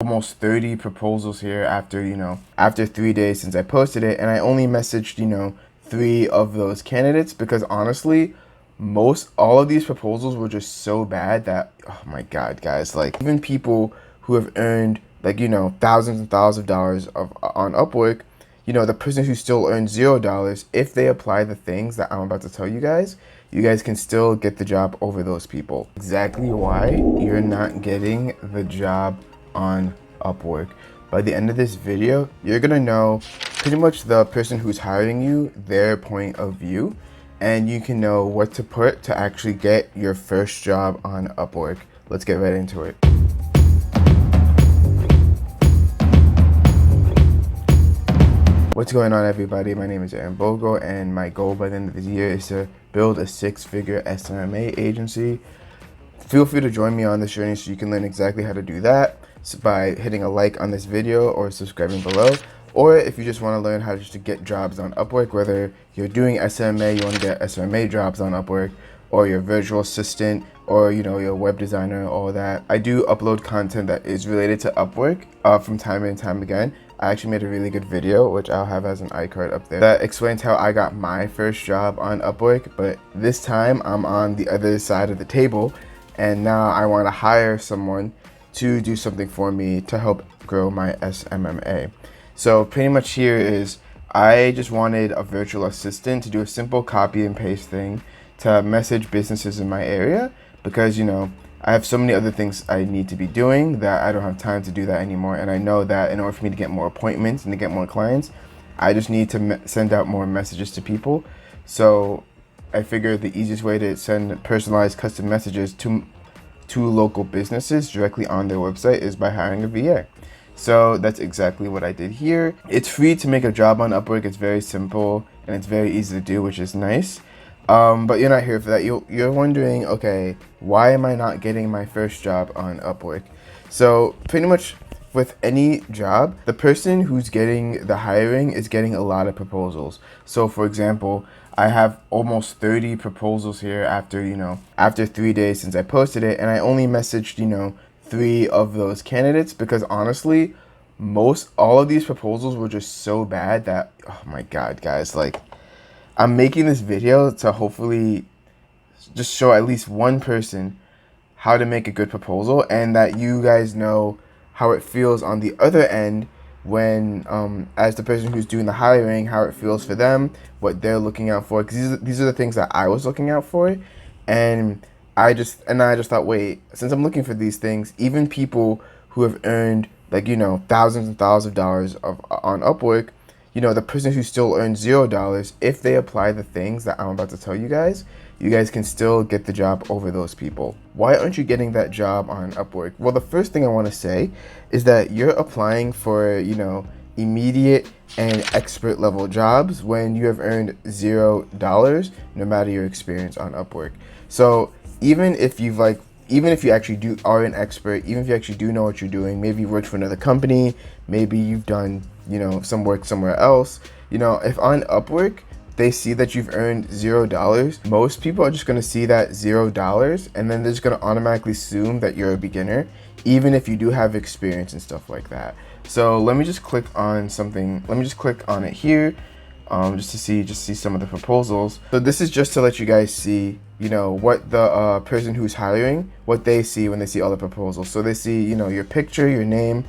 almost 30 proposals here after 3 days since I posted it, and I only messaged 3 of those candidates because honestly all of these proposals were just so bad that, oh my god, guys, like even people who have earned thousands and thousands of dollars on Upwork, the person who still earns $0, if they apply the things that I'm about to tell you guys can still get the job over those people. Exactly why you're not getting the job on Upwork. By the end of this video, you're gonna know pretty much the person who's hiring you, their point of view, and you can know what to put to actually get your first job on Upwork. Let's get right into it. What's going on, everybody? My name is Bogle, and my goal by the end of the year is to build a 6-figure SMMA agency. Feel free to join me on this journey so you can learn exactly how to do that by hitting a like on this video or subscribing below. Or if you just want to learn how to get jobs on Upwork, whether you're doing SMMA, you want to get SMMA jobs on Upwork, or you're a virtual assistant, or you're a web designer, all that. I do upload content that is related to Upwork from time and time again. I actually made a really good video, which I'll have as an iCard up there, that explains how I got my first job on Upwork. But this time I'm on the other side of the table, and now I want to hire someone to do something for me to help grow my SMMA. So pretty much here is, I just wanted a virtual assistant to do a simple copy and paste thing to message businesses in my area, because I have so many other things I need to be doing that I don't have time to do that anymore. And I know that in order for me to get more appointments and to get more clients, I just need to send out more messages to people. So I figured the easiest way to send personalized custom messages to local businesses directly on their website is by hiring a VA. So that's exactly what I did here. It's free to make a job on Upwork. It's very simple and it's very easy to do, which is nice. But you're not here for that. You're wondering, okay, why am I not getting my first job on Upwork? So pretty much with any job, the person who's getting the hiring is getting a lot of proposals. So for example, I have almost 30 proposals here after 3 days since I posted it, and I only messaged 3 of those candidates because honestly all of these proposals were just so bad that, oh my god, guys, like I'm making this video to hopefully just show at least one person how to make a good proposal, and that you guys know how it feels on the other end when as the person who's doing the hiring, how it feels for them, what they're looking out for, because these are the things that I was looking out for. And I just thought, wait, since I'm looking for these things, even people who have earned thousands and thousands of dollars on Upwork, the person who still earns $0, if they apply the things that I'm about to tell you guys can still get the job over those people. Why aren't you getting that job on Upwork? Well, the first thing I want to say is that you're applying for, immediate and expert level jobs when you have earned $0, no matter your experience on Upwork. So even if you actually are an expert, even if you actually do know what you're doing, maybe you worked for another company, maybe you've done some work somewhere else, if on Upwork they see that you've earned $0, most people are just going to see that $0 and then they're just going to automatically assume that you're a beginner, even if you do have experience and stuff like that. So let me just click on something. Let me just click on it here, just to see some of the proposals. So this is just to let you guys see what the person who's hiring, what they see when they see all the proposals. So they see your picture, your name,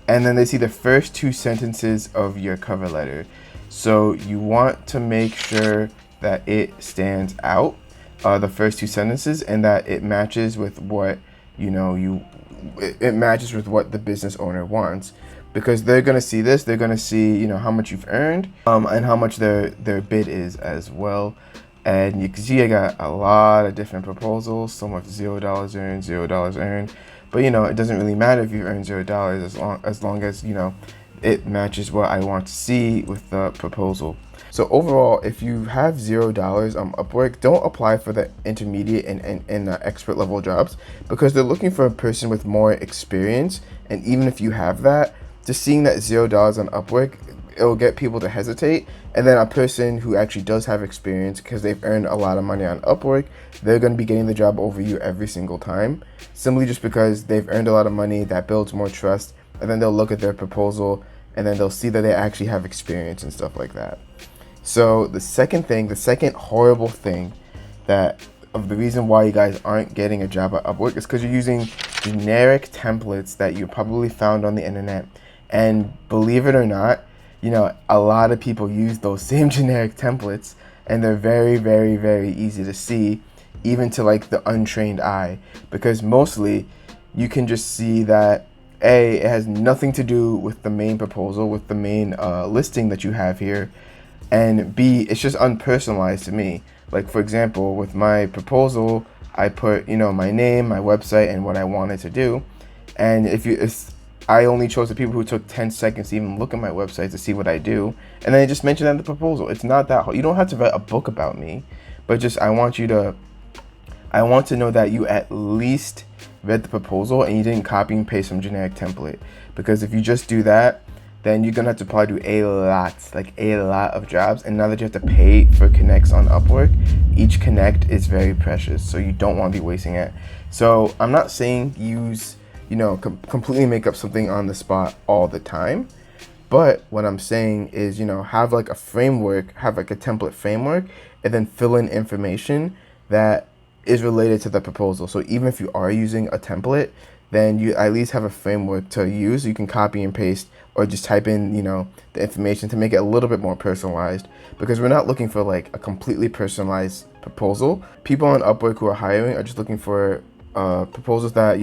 and then they see the first 2 sentences of your cover letter. So you want to make sure that it stands out, the first 2 sentences, and that it matches with what it matches with what the business owner wants, because they're gonna see this. They're gonna see how much you've earned, and how much their bid is as well. And you can see I got a lot of different proposals. Some with $0 earned, $0 earned. But it doesn't really matter if you earn $0 as long as it matches what I want to see with the proposal. So overall, if you have $0 on Upwork, don't apply for the intermediate and expert level jobs, because they're looking for a person with more experience. And even if you have that, just seeing that $0 on Upwork, it'll get people to hesitate. And then a person who actually does have experience, because they've earned a lot of money on Upwork, they're going to be getting the job over you every single time, simply just because they've earned a lot of money. That builds more trust, and then they'll look at their proposal, and then they'll see that they actually have experience and stuff like that. So the second horrible thing that of the reason why you guys aren't getting a job at Upwork is because you're using generic templates that you probably found on the internet. And believe it or not, a lot of people use those same generic templates, and they're very, very, very easy to see, even to like the untrained eye, because mostly you can just see that it has nothing to do with the main proposal, with the main listing that you have here, and B, it's just unpersonalized to me. Like, for example, with my proposal, I put my name, my website, and what I wanted to do. And if I only chose the people who took 10 seconds to even look at my website to see what I do, and then I just mentioned that in the proposal. It's not that hard. You don't have to write a book about me, but just I want to know that you at least read the proposal and you didn't copy and paste some generic template. Because if you just do that, then you're gonna have to probably do a lot of jobs. And now that you have to pay for connects on Upwork, each connect is very precious, so you don't want to be wasting it. So I'm not saying use, completely make up something on the spot all the time. But what I'm saying is, have like a framework, have like a template framework, and then fill in information that is related to the proposal. So even if you are using a template, then you at least have a framework to use. You can copy and paste or just type in, the information to make it a little bit more personalized, because we're not looking for like a completely personalized proposal. People on Upwork who are hiring are just looking for proposals that,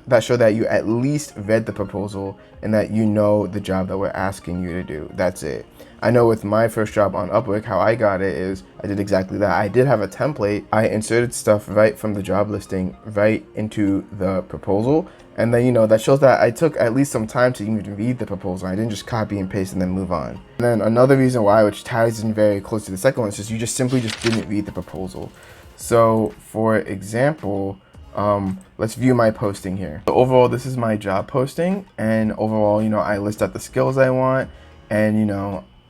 that show that you at least read the proposal and that the job that we're asking you to do. That's it. I know with my first job on Upwork, how I got it is I did exactly that. I did have a template. I inserted stuff right from the job listing right into the proposal. And then, that shows that I took at least some time to even read the proposal. I didn't just copy and paste and then move on. And then another reason why, which ties in very close to the second one, is just you just simply didn't read the proposal. So for example, let's view my posting here. So overall, this is my job posting, and overall, I list out the skills I want, and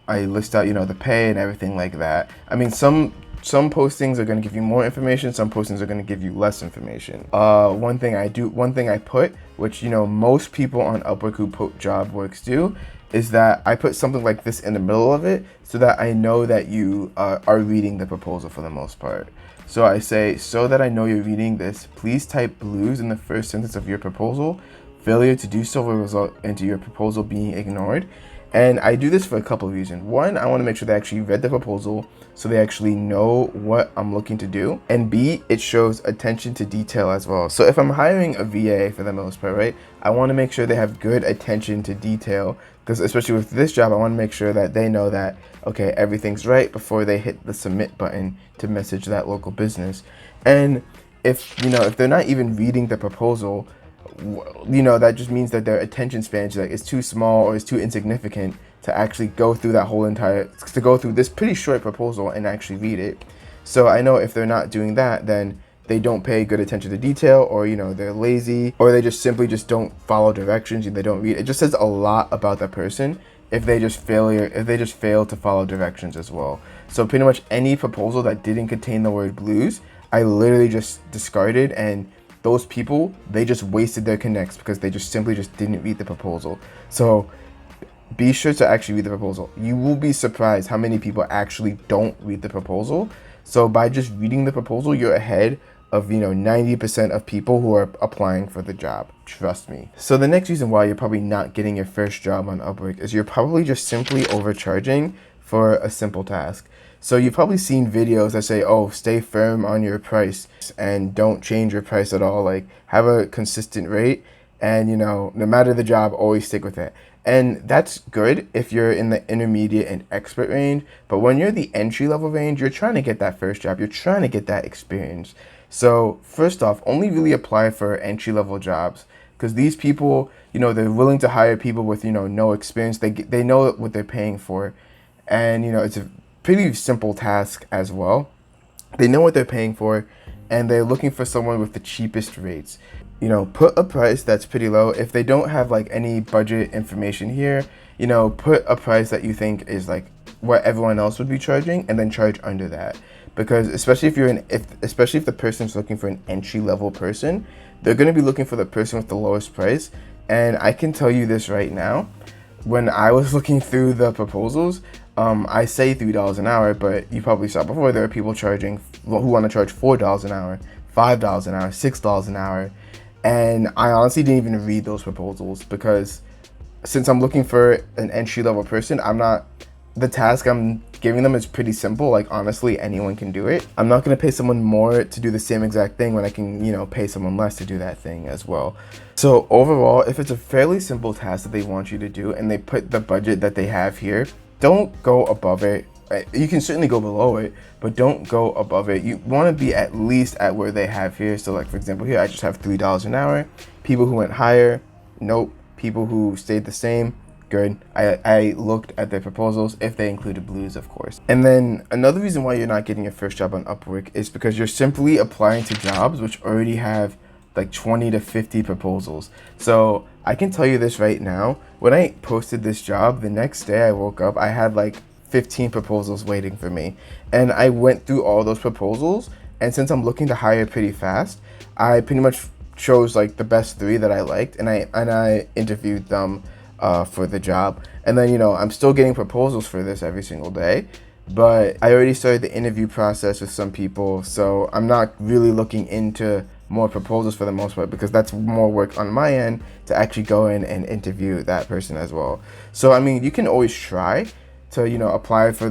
I list out the pay and everything like that. I mean, some postings are going to give you more information, some postings are going to give you less information. One thing I put, which most people on Upwork who put job works do, is that I put something like this in the middle of it so that I know that you are reading the proposal for the most part. So I say, so that I know you're reading this, please type blues in the first sentence of your proposal. Failure to do so will result into your proposal being ignored. And I do this for a couple of reasons. One, I want to make sure they actually read the proposal so they actually know what I'm looking to do. And B, it shows attention to detail as well. So if I'm hiring a VA for the most part, right, I want to make sure they have good attention to detail, because especially with this job, I want to make sure that they know that, okay, everything's right before they hit the submit button to message that local business. And if they're not even reading the proposal, that just means that their attention span is too small or is too insignificant to actually go through to go through this pretty short proposal and actually read it. So I know if they're not doing that, then they don't pay good attention to detail, or they're lazy, or they just simply don't follow directions and they don't read. It just says a lot about that person if they just fail to follow directions as well. So pretty much any proposal that didn't contain the word blues, I literally just discarded, and those people, they just wasted their connects because they simply didn't read the proposal. So be sure to actually read the proposal. You will be surprised how many people actually don't read the proposal. So by just reading the proposal, you're ahead of 90% of people who are applying for the job. Trust me. So the next reason why you're probably not getting your first job on Upwork is you're probably just simply overcharging for a simple task. So you've probably seen videos that say, oh, stay firm on your price and don't change your price at all. Like, have a consistent rate, and no matter the job, always stick with it. And that's good if you're in the intermediate and expert range. But when you're the entry level range, you're trying to get that first job. You're trying to get that experience. So first off, only really apply for entry level jobs, because these people, they're willing to hire people with, no experience. They know what they're paying for. And, it's a pretty simple task as well. They know what they're paying for, and they're looking for someone with the cheapest rates. Put a price that's pretty low. If they don't have like any budget information here, put a price that you think is like what everyone else would be charging, and then charge under that. Because especially if the person's looking for an entry level person, they're going to be looking for the person with the lowest price. And I can tell you this right now, when I was looking through the proposals, I say $3 an hour, but you probably saw before there are people charging who want to charge $4 an hour, $5 an hour, $6 an hour. And I honestly didn't even read those proposals because since I'm looking for an entry-level person, the task I'm giving them is pretty simple. Like, honestly, anyone can do it. I'm not going to pay someone more to do the same exact thing when I can, pay someone less to do that thing as well. So overall, if it's a fairly simple task that they want you to do and they put the budget that they have here, don't go above it. You can certainly go below it, but don't go above it. You want to be at least at where they have here. So like, for example, here I just have $3 an hour. People who went higher, nope. People who stayed the same, good. I looked at their proposals, if they included blues, of course. And then another reason why you're not getting your first job on Upwork is because you're simply applying to jobs which already have like 20 to 50 proposals. So I can tell you this right now, when I posted this job, the next day I woke up, I had like 15 proposals waiting for me. And I went through all those proposals, and since I'm looking to hire pretty fast, I pretty much chose like the best 3 that I liked, and I interviewed them for the job. And then I'm still getting proposals for this every single day, but I already started the interview process with some people, so I'm not really looking into more proposals for the most part because that's more work on my end to actually go in and interview that person as well. So I mean, you can always try to apply for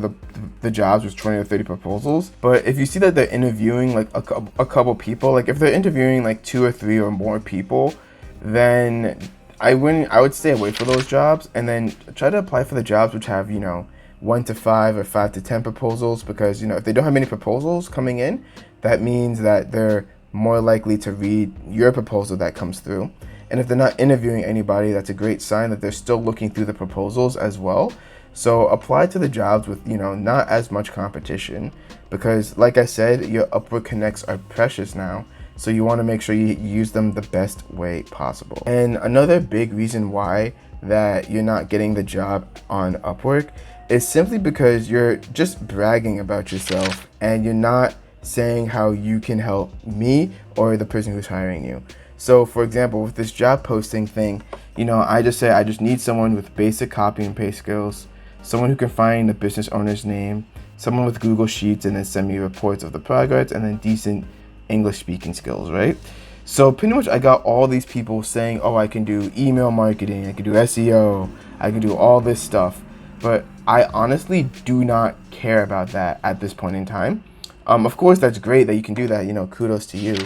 the jobs with 20 or 30 proposals, but if you see that they're interviewing like a couple people, like if they're interviewing like 2 or 3 or more people, then I would stay away for those jobs, and then try to apply for the jobs which have 1 to 5 or 5 to 10 proposals, because if they don't have many proposals coming in, that means that they're more likely to read your proposal that comes through. And if they're not interviewing anybody, that's a great sign that they're still looking through the proposals as well. So apply to the jobs with not as much competition, because like I said, your Upwork connects are precious now, so you want to make sure you use them the best way possible. And another big reason why that you're not getting the job on Upwork is simply because you're just bragging about yourself and you're not saying how you can help me or the person who's hiring you. So for example, with this job posting thing, I just say I just need someone with basic copy and paste skills, someone who can find the business owner's name, someone with Google Sheets and then send me reports of the progress, and then decent English speaking skills, right? So pretty much I got all these people saying, oh, I can do email marketing, I can do SEO, I can do all this stuff. But I honestly do not care about that at this point in time. Of course, that's great that you can do that, kudos to you.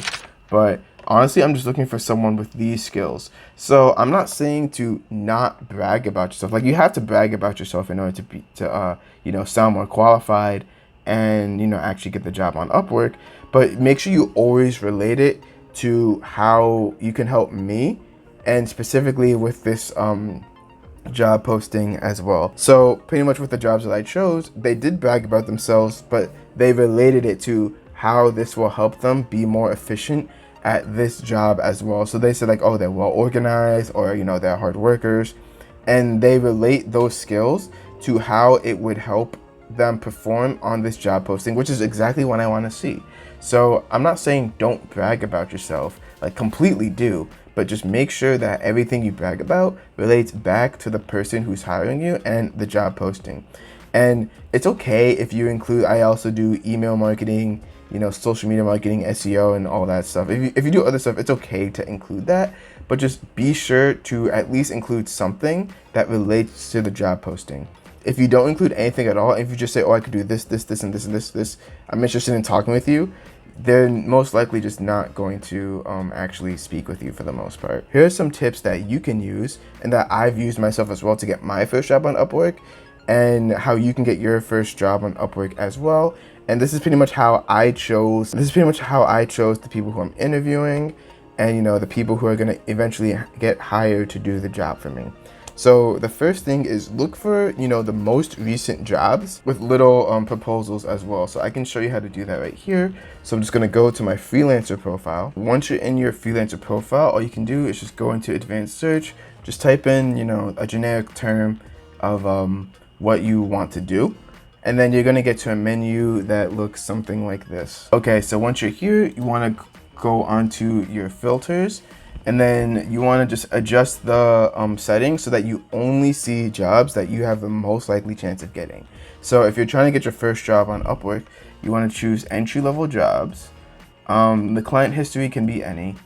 But honestly, I'm just looking for someone with these skills. So I'm not saying to not brag about yourself. Like, you have to brag about yourself in order to sound more qualified and, actually get the job on Upwork. But make sure you always relate it to how you can help me, and specifically with this job posting as well. So pretty much with the jobs that I chose, they did brag about themselves, but they related it to how this will help them be more efficient at this job as well. So they said like, oh, they're well organized, or they're hard workers, and they relate those skills to how it would help them perform on this job posting, which is exactly what I want to see. So I'm not saying don't brag about yourself, like completely do, but just make sure that everything you brag about relates back to the person who's hiring you and the job posting. And it's okay if you include, I also do email marketing, social media marketing, SEO, and all that stuff. If you do other stuff, it's okay to include that, but just be sure to at least include something that relates to the job posting. If you don't include anything at all, if you just say, oh, I could do this, this, this, and this, and this, I'm interested in talking with you, they're most likely just not going to actually speak with you for the most part. Here are some tips that you can use and that I've used myself as well to get my first job on Upwork, and how you can get your first job on Upwork as well. And this is pretty much how I chose the people who I'm interviewing, and the people who are going to eventually get hired to do the job for me. So the first thing is look for, the most recent jobs with little proposals as well. So I can show you how to do that right here. So I'm just going to go to my freelancer profile. Once you're in your freelancer profile, all you can do is just go into advanced search, just type in, a generic term of what you want to do. And then you're going to get to a menu that looks something like this. Okay, so once you're here, you want to go onto your filters, And then you want to just adjust the settings so that you only see jobs that you have the most likely chance of getting. So if you're trying to get your first job on Upwork, you want to choose entry-level jobs. The client history can be any.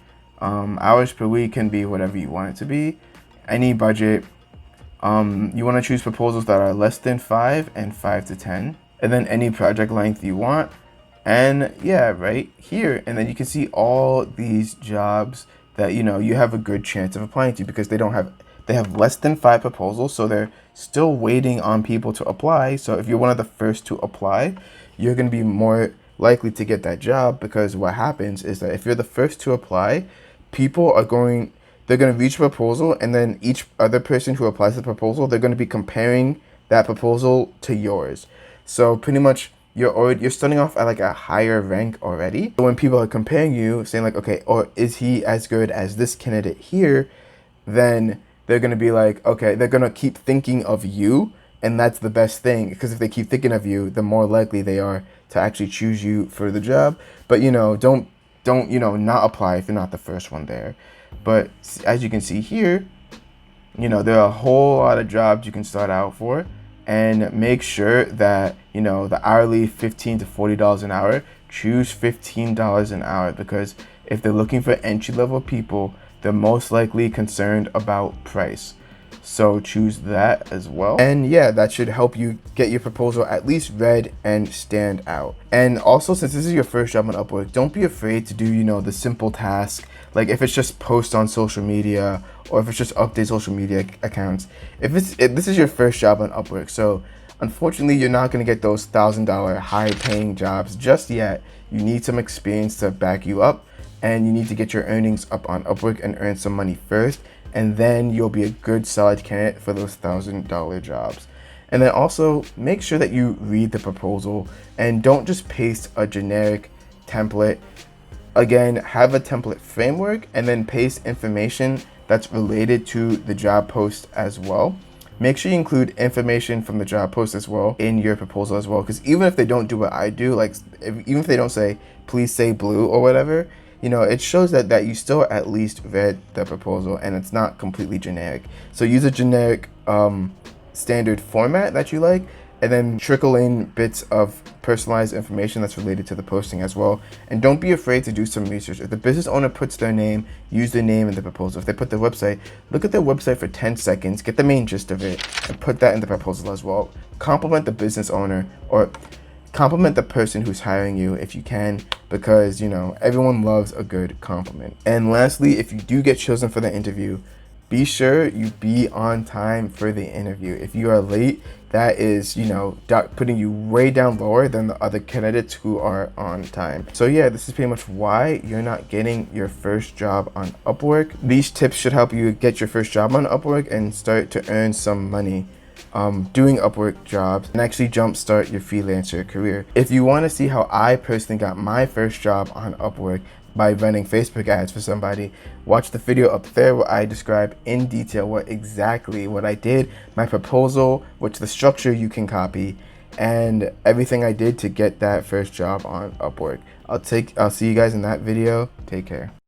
Hours per week can be whatever you want it to be. Any budget. You want to choose proposals that are less than 5 and 5 to 10. And then any project length you want. And yeah, right here. And then you can see all these jobs that you have a good chance of applying to, because they have less than 5 proposals, so they're still waiting on people to apply. So if you're one of the first to apply, you're going to be more likely to get that job, because what happens is that if you're the first to apply, they're going to reach a proposal, and then each other person who applies to the proposal, they're going to be comparing that proposal to yours. So pretty much you're starting off at like a higher rank already. So when people are comparing you, saying like, okay, or is he as good as this candidate here, then they're gonna be like, okay, they're gonna keep thinking of you, and that's the best thing, because if they keep thinking of you, the more likely they are to actually choose you for the job. But don't not apply if you're not the first one there. But as you can see here, there are a whole lot of jobs you can start out for. And make sure that the hourly $15 to $40 an hour, choose $15 an hour, because if they're looking for entry-level people, they're most likely concerned about price. So choose that as well. And yeah, that should help you get your proposal at least read and stand out. And also, since this is your first job on Upwork, don't be afraid to do the simple task. Like if it's just post on social media, or if it's just update social media accounts. If this is your first job on Upwork, so unfortunately you're not going to get those $1,000 high paying jobs just yet. You need some experience to back you up, and you need to get your earnings up on Upwork and earn some money first, and then you'll be a good solid candidate for those $1,000 jobs. And then also make sure that you read the proposal and don't just paste a generic template. Again, have a template framework and then paste information that's related to the job post as well. Make sure you include information from the job post as well in your proposal as well, because even if they don't do what I do, like even if they don't say please say blue or whatever, it shows that you still at least read the proposal and it's not completely generic. So use a generic standard format that you like, and then trickle in bits of personalized information that's related to the posting as well. And don't be afraid to do some research. If the business owner puts their name, use their name in the proposal. If they put their website, look at their website for 10 seconds, get the main gist of it, and put that in the proposal as well. Compliment the business owner, or compliment the person who's hiring you if you can, because everyone loves a good compliment. And lastly, if you do get chosen for the interview, be sure you be on time for the interview. If you are late, that is putting you way down lower than the other candidates who are on time. So yeah, this is pretty much why you're not getting your first job on Upwork. These tips should help you get your first job on Upwork and start to earn some money doing Upwork jobs, and actually jumpstart your freelancer career. If you want to see how I personally got my first job on Upwork by running Facebook ads for somebody, watch the video up there where I describe in detail what I did, my proposal, which the structure you can copy, and everything I did to get that first job on Upwork. I'll see you guys in that video. Take care.